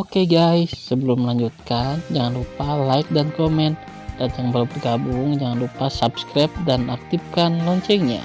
Oke guys, sebelum melanjutkan, jangan lupa like dan komen. Dan yang baru bergabung, jangan lupa subscribe dan aktifkan loncengnya.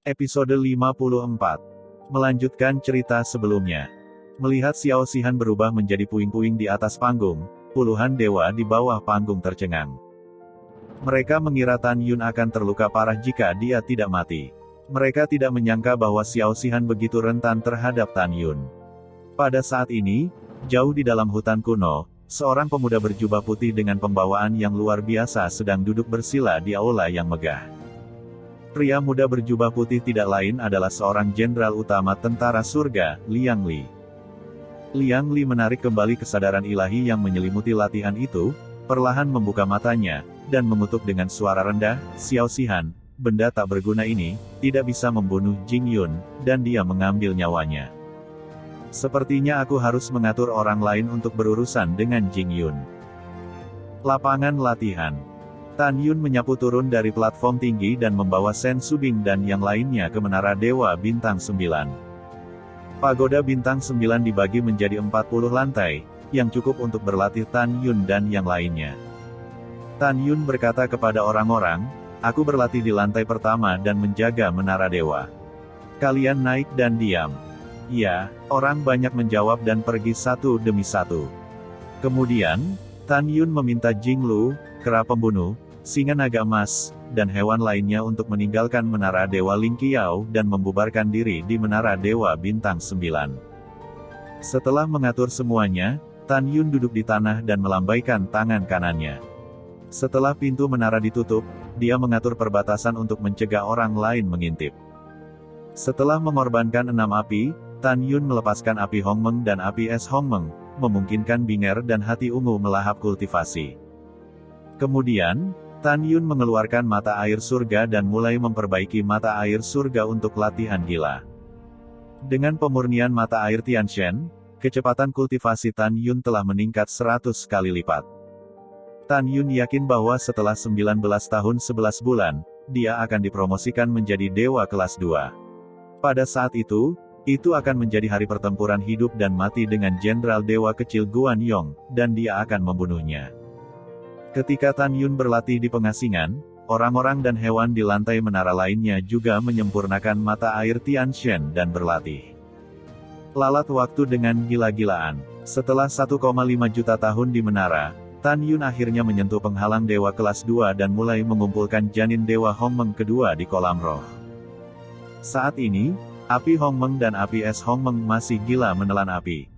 Episode 54. Melanjutkan cerita sebelumnya. Melihat Xiao Xihan berubah menjadi puing-puing di atas panggung, puluhan dewa di bawah panggung tercengang. Mereka mengira Tan Yun akan terluka parah jika dia tidak mati. Mereka tidak menyangka bahwa Xiao Xihan begitu rentan terhadap Tan Yun. Pada saat ini, jauh di dalam hutan kuno, seorang pemuda berjubah putih dengan pembawaan yang luar biasa sedang duduk bersila di aula yang megah. Pria muda berjubah putih tidak lain adalah seorang jenderal utama tentara surga, Liang Li. Liang Li menarik kembali kesadaran ilahi yang menyelimuti latihan itu, perlahan membuka matanya, dan mengutuk dengan suara rendah, "Xiao Xihan, benda tak berguna ini, tidak bisa membunuh Jing Yun, dan dia mengambil nyawanya. Sepertinya aku harus mengatur orang lain untuk berurusan dengan Jing Yun." Lapangan latihan. Tan Yun menyapu turun dari platform tinggi dan membawa Shen Subing dan yang lainnya ke Menara Dewa Bintang 9. Pagoda Bintang 9 dibagi menjadi 40 lantai, yang cukup untuk berlatih Tan Yun dan yang lainnya. Tan Yun berkata kepada orang-orang, "Aku berlatih di lantai pertama dan menjaga Menara Dewa. Kalian naik dan diam." "Ya," orang banyak menjawab dan pergi satu demi satu. Kemudian, Tan Yun meminta Jing Lu, kera pembunuh, singa naga emas, dan hewan lainnya untuk meninggalkan Menara Dewa Ling Qiao dan membubarkan diri di Menara Dewa Bintang 9. Setelah mengatur semuanya, Tan Yun duduk di tanah dan melambaikan tangan kanannya. Setelah pintu menara ditutup, dia mengatur perbatasan untuk mencegah orang lain mengintip. Setelah mengorbankan 6 api, Tan Yun melepaskan api Hongmeng dan api es Hongmeng, memungkinkan Binger dan hati ungu melahap kultivasi. Kemudian, Tan Yun mengeluarkan mata air surga dan mulai memperbaiki mata air surga untuk latihan gila. Dengan pemurnian mata air Tianshen, kecepatan kultivasi Tan Yun telah meningkat 100 kali lipat. Tan Yun yakin bahwa setelah 19 tahun 11 bulan, dia akan dipromosikan menjadi dewa kelas 2. Pada saat itu akan menjadi hari pertempuran hidup dan mati dengan Jenderal Dewa Kecil Guan Yong, dan dia akan membunuhnya. Ketika Tan Yun berlatih di pengasingan, orang-orang dan hewan di lantai menara lainnya juga menyempurnakan mata air Tianshen dan berlatih. Lalat waktu dengan gila-gilaan. Setelah 1,5 juta tahun di menara, Tan Yun akhirnya menyentuh penghalang dewa kelas 2 dan mulai mengumpulkan janin dewa Hongmeng kedua di kolam roh. Saat ini, api Hongmeng dan api es Hongmeng masih gila menelan api.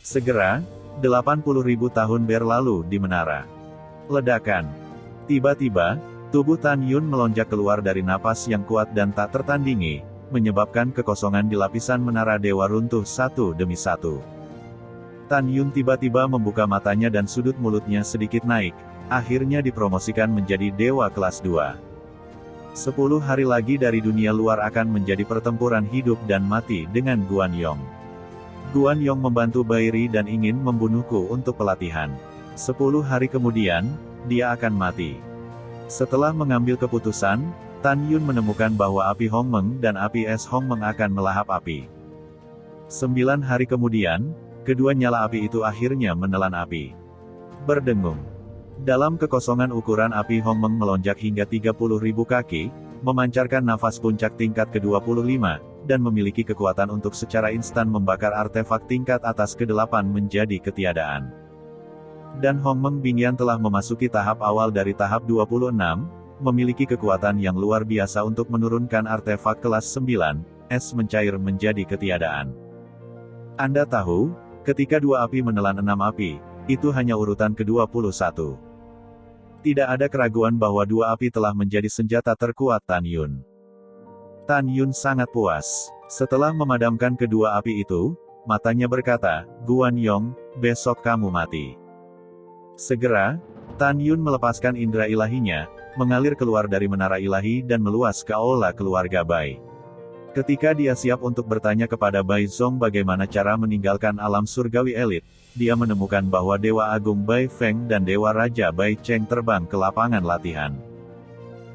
Segera, 80.000 tahun berlalu di menara. Ledakan. Tiba-tiba, tubuh Tan Yun melonjak keluar dari napas yang kuat dan tak tertandingi, menyebabkan kekosongan di lapisan menara dewa runtuh satu demi satu. Tan Yun tiba-tiba membuka matanya dan sudut mulutnya sedikit naik, akhirnya dipromosikan menjadi dewa kelas 2. 10 hari lagi dari dunia luar akan menjadi pertempuran hidup dan mati dengan Guan Yong. Guan Yong membantu Bairi dan ingin membunuhku untuk pelatihan. 10 hari kemudian, dia akan mati. Setelah mengambil keputusan, Tan Yun menemukan bahwa api Hongmeng dan api es Hongmeng akan melahap api. 9 hari kemudian, kedua nyala api itu akhirnya menelan api. Berdengung. Dalam kekosongan ukuran api Hongmeng melonjak hingga 30.000 kaki, memancarkan nafas puncak tingkat ke-25, dan memiliki kekuatan untuk secara instan membakar artefak tingkat atas ke-8 menjadi ketiadaan. Dan Hongmeng Bingyan telah memasuki tahap awal dari tahap 26, memiliki kekuatan yang luar biasa untuk menurunkan artefak kelas 9, es mencair menjadi ketiadaan. Anda tahu, ketika dua api menelan 6 api, itu hanya urutan ke-21. Tidak ada keraguan bahwa dua api telah menjadi senjata terkuat Tan Yun. Tan Yun sangat puas. Setelah memadamkan kedua api itu, matanya berkata, "Guan Yong, besok kamu mati." Segera, Tan Yun melepaskan indera ilahinya, mengalir keluar dari menara ilahi dan meluas ke aula keluarga Bai. Ketika dia siap untuk bertanya kepada Bai Zong bagaimana cara meninggalkan alam surgawi elit, dia menemukan bahwa Dewa Agung Bai Feng dan Dewa Raja Bai Cheng terbang ke lapangan latihan.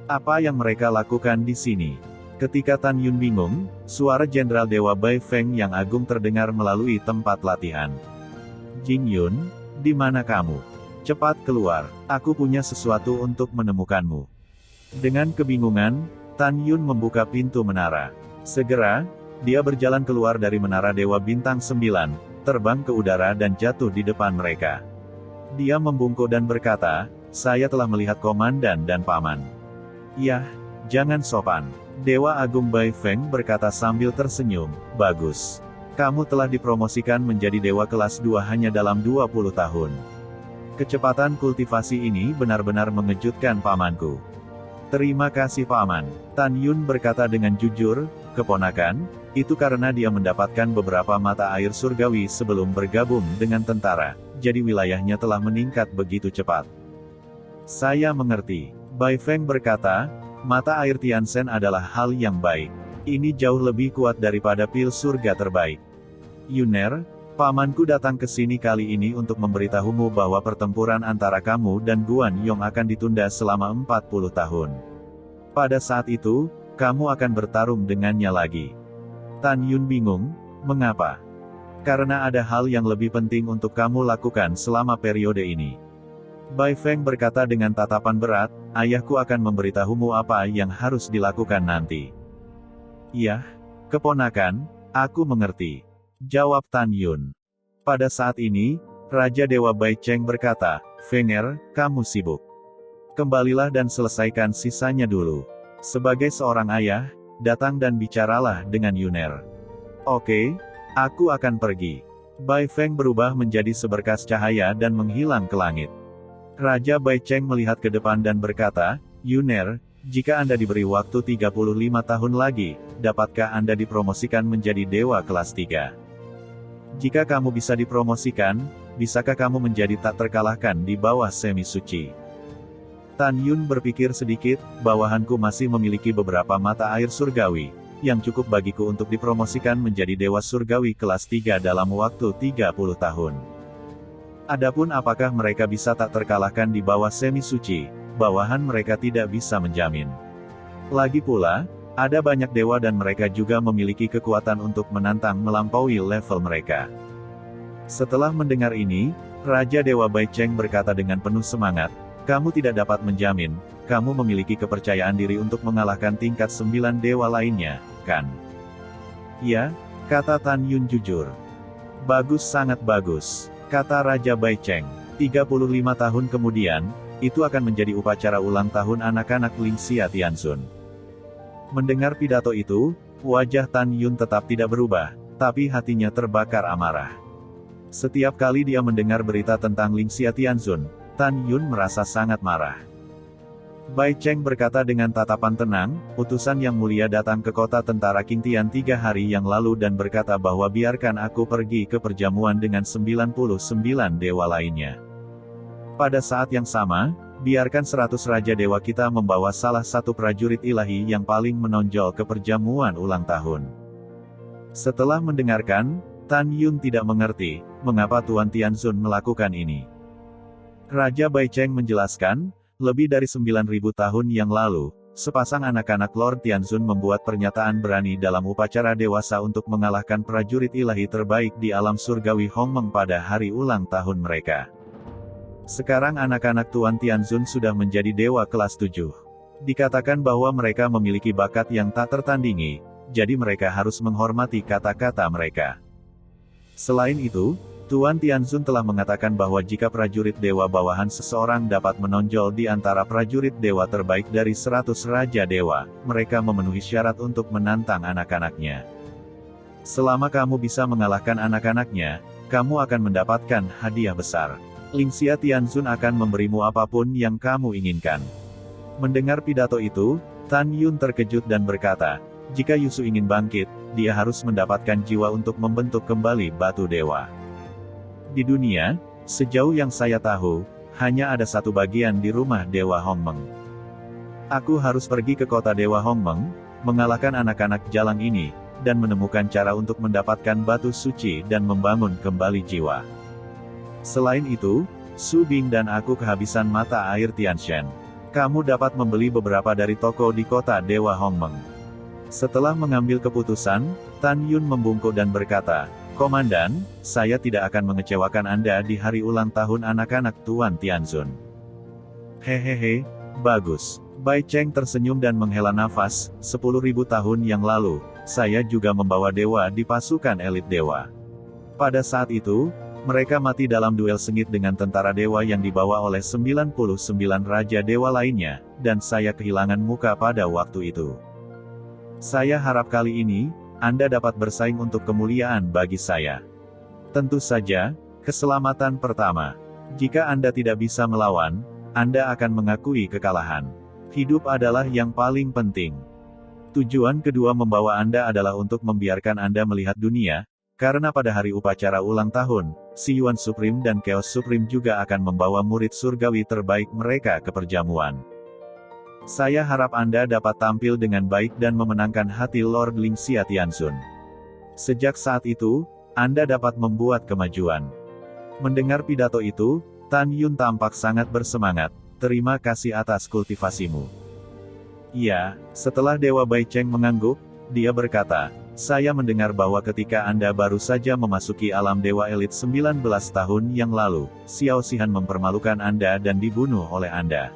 Apa yang mereka lakukan di sini? Ketika Tan Yun bingung, suara Jenderal Dewa Bai Feng yang agung terdengar melalui tempat latihan. Jing Yun, di mana kamu? Cepat keluar, aku punya sesuatu untuk menemukanmu. Dengan kebingungan, Tan Yun membuka pintu menara. Segera, dia berjalan keluar dari menara Dewa Bintang 9, terbang ke udara dan jatuh di depan mereka. Dia membungkuk dan berkata, saya telah melihat komandan dan paman. Yah, jangan sopan. Dewa Agung Bai Feng berkata sambil tersenyum, bagus. Kamu telah dipromosikan menjadi dewa kelas 2 hanya dalam 20 tahun. Kecepatan kultivasi ini benar-benar mengejutkan pamanku. Terima kasih paman. Tan Yun berkata dengan jujur, keponakan, itu karena dia mendapatkan beberapa mata air surgawi sebelum bergabung dengan tentara, jadi wilayahnya telah meningkat begitu cepat. Saya mengerti. Bai Feng berkata, mata air Tiansen adalah hal yang baik. Ini jauh lebih kuat daripada pil surga terbaik. Yuner, pamanku datang ke sini kali ini untuk memberitahumu bahwa pertempuran antara kamu dan Guan Yong akan ditunda selama 40 tahun. Pada saat itu, kamu akan bertarung dengannya lagi. Tan Yun bingung, mengapa? Karena ada hal yang lebih penting untuk kamu lakukan selama periode ini. Bai Feng berkata dengan tatapan berat, ayahku akan memberitahumu apa yang harus dilakukan nanti. Iya, keponakan, aku mengerti. Jawab Tan Yun. Pada saat ini, Raja Dewa Bai Cheng berkata, Fenger, kamu sibuk. Kembalilah dan selesaikan sisanya dulu. Sebagai seorang ayah, datang dan bicaralah dengan Yuner. Oke, aku akan pergi. Bai Feng berubah menjadi seberkas cahaya dan menghilang ke langit. Raja Bai Cheng melihat ke depan dan berkata, Yuner, jika Anda diberi waktu 35 tahun lagi, dapatkah Anda dipromosikan menjadi dewa kelas 3? Jika kamu bisa dipromosikan, bisakah kamu menjadi tak terkalahkan di bawah semi suci? Tan Yun berpikir sedikit, bawahanku masih memiliki beberapa mata air surgawi, yang cukup bagiku untuk dipromosikan menjadi dewa surgawi kelas 3 dalam waktu 30 tahun. Adapun apakah mereka bisa tak terkalahkan di bawah semi suci, bawahan mereka tidak bisa menjamin. Lagi pula, ada banyak dewa dan mereka juga memiliki kekuatan untuk menantang melampaui level mereka. Setelah mendengar ini, Raja Dewa Bai Cheng berkata dengan penuh semangat, kamu tidak dapat menjamin, kamu memiliki kepercayaan diri untuk mengalahkan tingkat 9 dewa lainnya, kan? Ya, kata Tan Yun jujur. Bagus, sangat bagus, kata Raja Bai Cheng. 35 tahun kemudian, itu akan menjadi upacara ulang tahun anak-anak Ling Xia Tianzun. Mendengar pidato itu, wajah Tan Yun tetap tidak berubah, tapi hatinya terbakar amarah. Setiap kali dia mendengar berita tentang Ling Xia Tianzun, Tan Yun merasa sangat marah. Bai Cheng berkata dengan tatapan tenang, utusan yang mulia datang ke kota tentara Qing Tian 3 hari yang lalu dan berkata bahwa biarkan aku pergi ke perjamuan dengan 99 dewa lainnya. Pada saat yang sama, biarkan 100 Raja Dewa kita membawa salah satu prajurit ilahi yang paling menonjol ke perjamuan ulang tahun. Setelah mendengarkan, Tan Yun tidak mengerti, mengapa Tuan Tianzun melakukan ini. Raja Bai Cheng menjelaskan, lebih dari 9.000 tahun yang lalu, sepasang anak-anak Lord Tianzun membuat pernyataan berani dalam upacara dewasa untuk mengalahkan prajurit ilahi terbaik di alam surgawi Hongmeng pada hari ulang tahun mereka. Sekarang anak-anak Tuan Tianzun sudah menjadi dewa kelas 7. Dikatakan bahwa mereka memiliki bakat yang tak tertandingi, jadi mereka harus menghormati kata-kata mereka. Selain itu, Tuan Tianzun telah mengatakan bahwa jika prajurit dewa bawahan seseorang dapat menonjol di antara prajurit dewa terbaik dari 100 Raja Dewa, mereka memenuhi syarat untuk menantang anak-anaknya. Selama kamu bisa mengalahkan anak-anaknya, kamu akan mendapatkan hadiah besar. Ling Xia Tianzun akan memberimu apapun yang kamu inginkan. Mendengar pidato itu, Tan Yun terkejut dan berkata, jika Yusu ingin bangkit, dia harus mendapatkan jiwa untuk membentuk kembali batu dewa. Di dunia, sejauh yang saya tahu, hanya ada satu bagian di rumah Dewa Hongmeng. Aku harus pergi ke kota Dewa Hongmeng, mengalahkan anak-anak jalang ini, dan menemukan cara untuk mendapatkan batu suci dan membangun kembali jiwa. Selain itu, Su Bing dan aku kehabisan mata air Tianshan. Kamu dapat membeli beberapa dari toko di kota Dewa Hongmeng. Setelah mengambil keputusan, Tan Yun membungkuk dan berkata, "Komandan, saya tidak akan mengecewakan Anda di hari ulang tahun anak-anak Tuan Tianzun." Hehehe, bagus. Bai Cheng tersenyum dan menghela nafas. 10.000 tahun yang lalu, saya juga membawa dewa di pasukan elit dewa. Pada saat itu, mereka mati dalam duel sengit dengan tentara dewa yang dibawa oleh 99 raja dewa lainnya, dan saya kehilangan muka pada waktu itu. Saya harap kali ini, Anda dapat bersaing untuk kemuliaan bagi saya. Tentu saja, keselamatan pertama. Jika Anda tidak bisa melawan, Anda akan mengakui kekalahan. Hidup adalah yang paling penting. Tujuan kedua membawa Anda adalah untuk membiarkan Anda melihat dunia, karena pada hari upacara ulang tahun, Si Yuan Supreme dan Chaos Supreme juga akan membawa murid surgawi terbaik mereka ke perjamuan. Saya harap Anda dapat tampil dengan baik dan memenangkan hati Lord Lingxia Tianzun. Sejak saat itu, Anda dapat membuat kemajuan. Mendengar pidato itu, Tan Yun tampak sangat bersemangat. Terima kasih atas kultivasimu. Iya, setelah Dewa Bai Cheng mengangguk, dia berkata, "Saya mendengar bahwa ketika Anda baru saja memasuki alam Dewa Elit 19 tahun yang lalu, Xiao Xihan mempermalukan Anda dan dibunuh oleh Anda.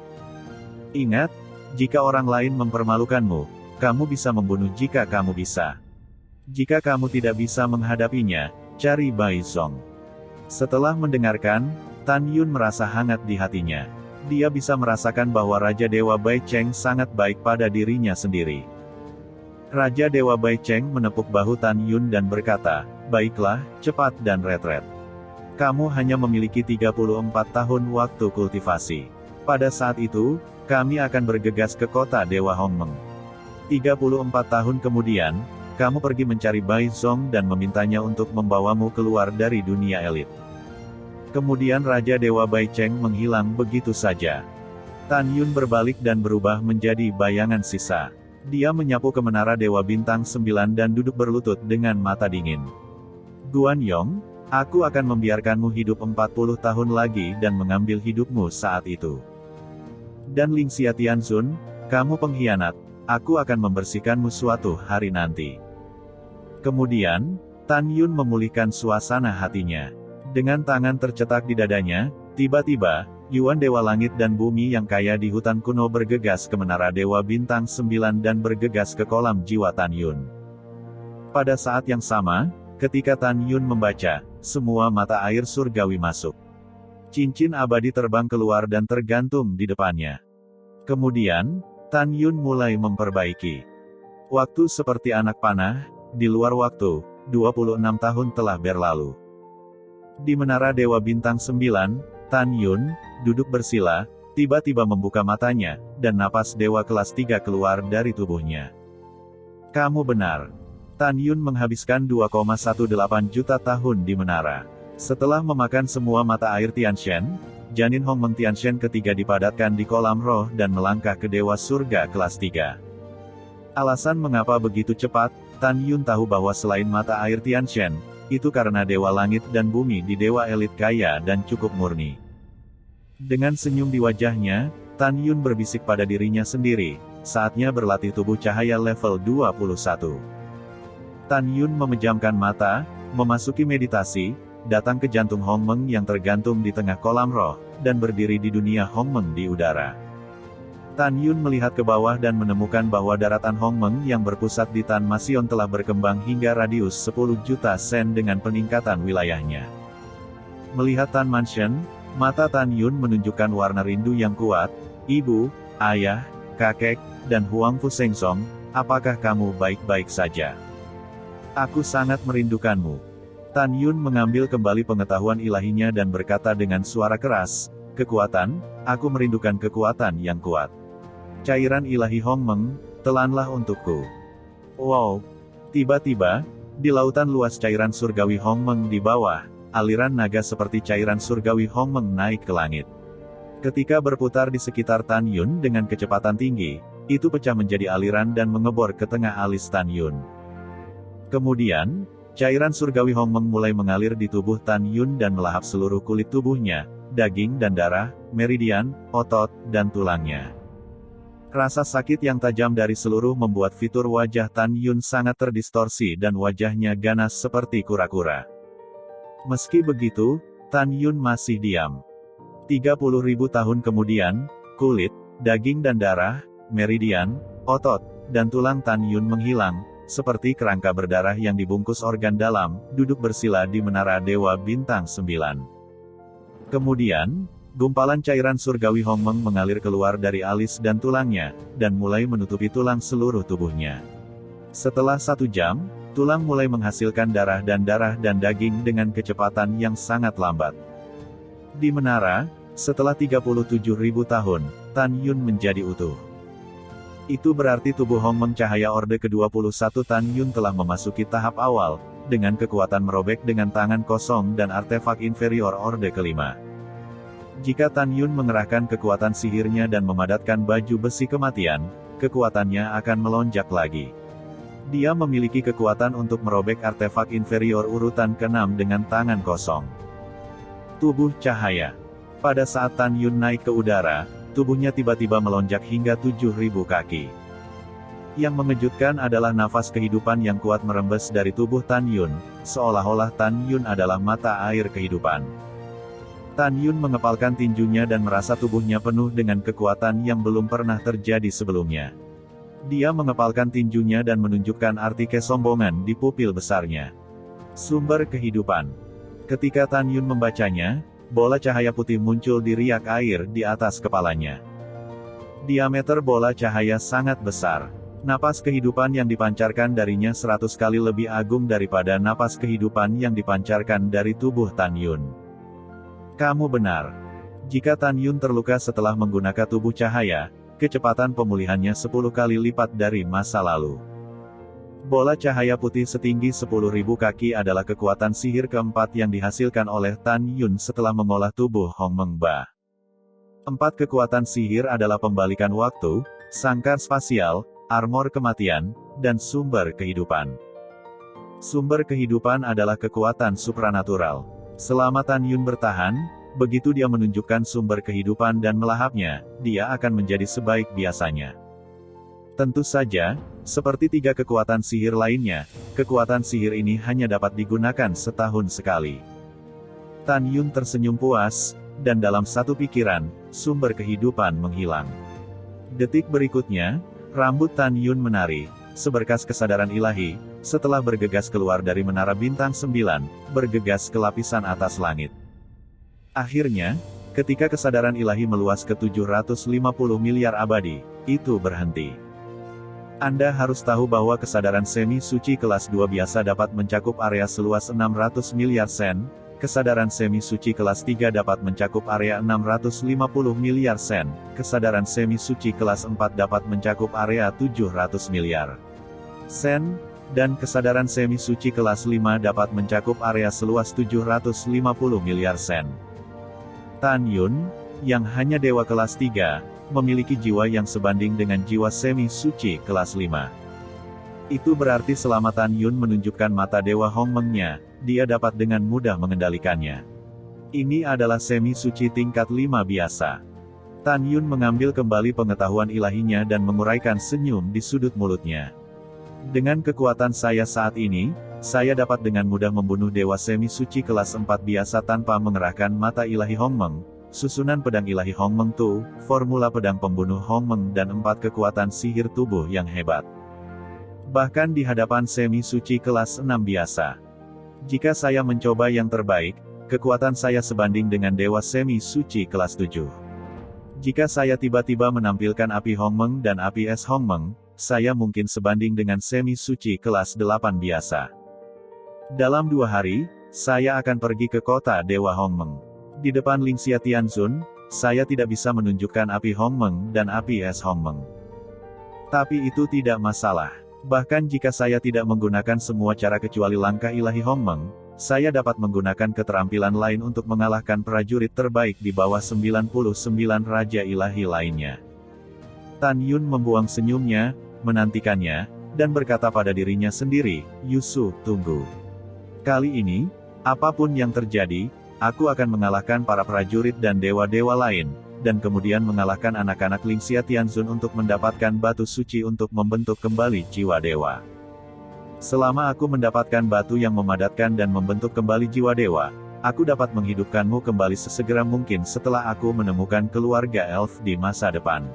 Ingat, jika orang lain mempermalukanmu, kamu bisa membunuh jika kamu bisa. Jika kamu tidak bisa menghadapinya, cari Bai Zong." Setelah mendengarkan, Tan Yun merasa hangat di hatinya. Dia bisa merasakan bahwa Raja Dewa Bai Cheng sangat baik pada dirinya sendiri. Raja Dewa Bai Cheng menepuk bahu Tan Yun dan berkata, "Baiklah, cepat dan retret. Kamu hanya memiliki 34 tahun waktu kultivasi. Pada saat itu, kami akan bergegas ke kota Dewa Hongmeng. 34 tahun kemudian, kamu pergi mencari Bai Zong dan memintanya untuk membawamu keluar dari dunia elit." Kemudian Raja Dewa Bai Cheng menghilang begitu saja. Tan Yun berbalik dan berubah menjadi bayangan sisa. Dia menyapu ke menara Dewa Bintang 9 dan duduk berlutut dengan mata dingin. "Guan Yong, aku akan membiarkanmu hidup 40 tahun lagi dan mengambil hidupmu saat itu. Dan Lingxia Tianzun, kamu pengkhianat, aku akan membersihkanmu suatu hari nanti." Kemudian, Tan Yun memulihkan suasana hatinya. Dengan tangan tercetak di dadanya, tiba-tiba, Yuan Dewa Langit dan Bumi yang kaya di hutan kuno bergegas ke menara Dewa Bintang 9 dan bergegas ke kolam jiwa Tan Yun. Pada saat yang sama, ketika Tan Yun membaca, semua mata air surgawi masuk. Cincin abadi terbang keluar dan tergantung di depannya. Kemudian, Tan Yun mulai memperbaiki. Waktu seperti anak panah, di luar waktu, 26 tahun telah berlalu. Di menara Dewa Bintang 9, Tan Yun, duduk bersila, tiba-tiba membuka matanya, dan napas Dewa kelas 3 keluar dari tubuhnya. "Kamu benar. Tan Yun menghabiskan 2,18 juta tahun di menara. Setelah memakan semua mata air Tianshan, janin Hongmeng Tianshan ketiga dipadatkan di kolam roh dan melangkah ke Dewa Surga kelas 3. Alasan mengapa begitu cepat, Tan Yun tahu bahwa selain mata air Tianshan, itu karena Dewa Langit dan Bumi di Dewa Elit kaya dan cukup murni. Dengan senyum di wajahnya, Tan Yun berbisik pada dirinya sendiri, saatnya berlatih tubuh cahaya level 21. Tan Yun memejamkan mata, memasuki meditasi, datang ke jantung Hongmeng yang tergantung di tengah kolam roh, dan berdiri di dunia Hongmeng di udara. Tan Yun melihat ke bawah dan menemukan bahwa daratan Hongmeng yang berpusat di Tan Masion telah berkembang hingga radius 10 juta sen dengan peningkatan wilayahnya. Melihat Tan Masion, mata Tan Yun menunjukkan warna rindu yang kuat. "Ibu, ayah, kakek, dan Huang Fu Sengsong, apakah kamu baik-baik saja? Aku sangat merindukanmu." Tan Yun mengambil kembali pengetahuan ilahinya dan berkata dengan suara keras, "Kekuatan, aku merindukan kekuatan yang kuat. Cairan ilahi Hongmeng, telanlah untukku." Wow! Tiba-tiba, di lautan luas cairan surgawi Hongmeng di bawah, aliran naga seperti cairan surgawi Hongmeng naik ke langit. Ketika berputar di sekitar Tan Yun dengan kecepatan tinggi, itu pecah menjadi aliran dan mengebor ke tengah alis Tan Yun. Kemudian, cairan surgawi Hongmeng mulai mengalir di tubuh Tan Yun dan melahap seluruh kulit tubuhnya, daging dan darah, meridian, otot, dan tulangnya. Rasa sakit yang tajam dari seluruh membuat fitur wajah Tan Yun sangat terdistorsi dan wajahnya ganas seperti kura-kura. Meski begitu, Tan Yun masih diam. 30.000 tahun kemudian, kulit, daging dan darah, meridian, otot, dan tulang Tan Yun menghilang, seperti kerangka berdarah yang dibungkus organ dalam, duduk bersila di menara Dewa Bintang 9. Kemudian, gumpalan cairan surgawi Hongmeng mengalir keluar dari alis dan tulangnya, dan mulai menutupi tulang seluruh tubuhnya. Setelah 1 jam, tulang mulai menghasilkan darah dan daging dengan kecepatan yang sangat lambat. Di menara, setelah 37.000 tahun, Tan Yun menjadi utuh. Itu berarti tubuh Hongmeng Cahaya Orde ke-21 Tan Yun telah memasuki tahap awal, dengan kekuatan merobek dengan tangan kosong dan artefak inferior Orde ke-5. Jika Tan Yun mengerahkan kekuatan sihirnya dan memadatkan baju besi kematian, kekuatannya akan melonjak lagi. Dia memiliki kekuatan untuk merobek artefak inferior urutan ke-6 dengan tangan kosong. Tubuh Cahaya. Pada saat Tan Yun naik ke udara, tubuhnya tiba-tiba melonjak hingga 7.000 kaki. Yang mengejutkan adalah nafas kehidupan yang kuat merembes dari tubuh Tan Yun, seolah-olah Tan Yun adalah mata air kehidupan. Tan Yun mengepalkan tinjunya dan merasa tubuhnya penuh dengan kekuatan yang belum pernah terjadi sebelumnya. Dia mengepalkan tinjunya dan menunjukkan arti kesombongan di pupil besarnya. Sumber kehidupan. Ketika Tan Yun membacanya, bola cahaya putih muncul di riak air di atas kepalanya. Diameter bola cahaya sangat besar. Napas kehidupan yang dipancarkan darinya 100 kali lebih agung daripada napas kehidupan yang dipancarkan dari tubuh Tan Yun. Kamu benar. Jika Tan Yun terluka setelah menggunakan tubuh cahaya, kecepatan pemulihannya 10 kali lipat dari masa lalu. Bola cahaya putih setinggi 10.000 kaki adalah kekuatan sihir keempat yang dihasilkan oleh Tan Yun setelah mengolah tubuh Hongmeng Ba. 4 kekuatan sihir adalah pembalikan waktu, sangkar spasial, armor kematian, dan sumber kehidupan. Sumber kehidupan adalah kekuatan supranatural. Selama Tan Yun bertahan, begitu dia menunjukkan sumber kehidupan dan melahapnya, dia akan menjadi sebaik biasanya. Tentu saja, seperti 3 kekuatan sihir lainnya, kekuatan sihir ini hanya dapat digunakan setahun sekali. Tan Yun tersenyum puas, dan dalam satu pikiran, sumber kehidupan menghilang. Detik berikutnya, rambut Tan Yun menari, seberkas kesadaran ilahi, setelah bergegas keluar dari menara bintang 9, bergegas ke lapisan atas langit. Akhirnya, ketika kesadaran ilahi meluas ke 750 miliar abadi, itu berhenti. Anda harus tahu bahwa kesadaran semi-suci kelas 2 biasa dapat mencakup area seluas 600 miliar sen, kesadaran semi-suci kelas 3 dapat mencakup area 650 miliar sen, kesadaran semi-suci kelas 4 dapat mencakup area 700 miliar sen, dan kesadaran semi-suci kelas 5 dapat mencakup area seluas 750 miliar sen. Tan Yun, yang hanya dewa kelas 3, memiliki jiwa yang sebanding dengan jiwa semi-suci kelas 5. Itu berarti selama Tan Yun menunjukkan mata dewa Hongmeng-nya, dia dapat dengan mudah mengendalikannya. Ini adalah semi-suci tingkat 5 biasa. Tan Yun mengambil kembali pengetahuan ilahinya dan menguraikan senyum di sudut mulutnya. Dengan kekuatan saya saat ini, saya dapat dengan mudah membunuh dewa semi-suci kelas 4 biasa tanpa mengerahkan mata ilahi Hongmeng, susunan pedang ilahi Hongmeng Tu, formula pedang pembunuh Hongmeng dan 4 kekuatan sihir tubuh yang hebat. Bahkan di hadapan semi-suci kelas 6 biasa. Jika saya mencoba yang terbaik, kekuatan saya sebanding dengan dewa semi-suci kelas 7. Jika saya tiba-tiba menampilkan api Hongmeng dan api es Hongmeng, saya mungkin sebanding dengan semi-suci kelas 8 biasa. Dalam 2 hari, saya akan pergi ke kota Dewa Hongmeng. Di depan Lingxia Tianzun, saya tidak bisa menunjukkan api Hongmeng dan api es Hongmeng. Tapi itu tidak masalah. Bahkan jika saya tidak menggunakan semua cara kecuali langkah ilahi Hongmeng, saya dapat menggunakan keterampilan lain untuk mengalahkan prajurit terbaik di bawah 99 raja ilahi lainnya. Tan Yun membuang senyumnya, menantikannya, dan berkata pada dirinya sendiri, Yusu, tunggu. Kali ini, apapun yang terjadi, aku akan mengalahkan para prajurit dan dewa-dewa lain, dan kemudian mengalahkan anak-anak Lingxia Tianzun untuk mendapatkan batu suci untuk membentuk kembali jiwa dewa. Selama aku mendapatkan batu yang memadatkan dan membentuk kembali jiwa dewa, aku dapat menghidupkanmu kembali sesegera mungkin setelah aku menemukan keluarga elf di masa depan.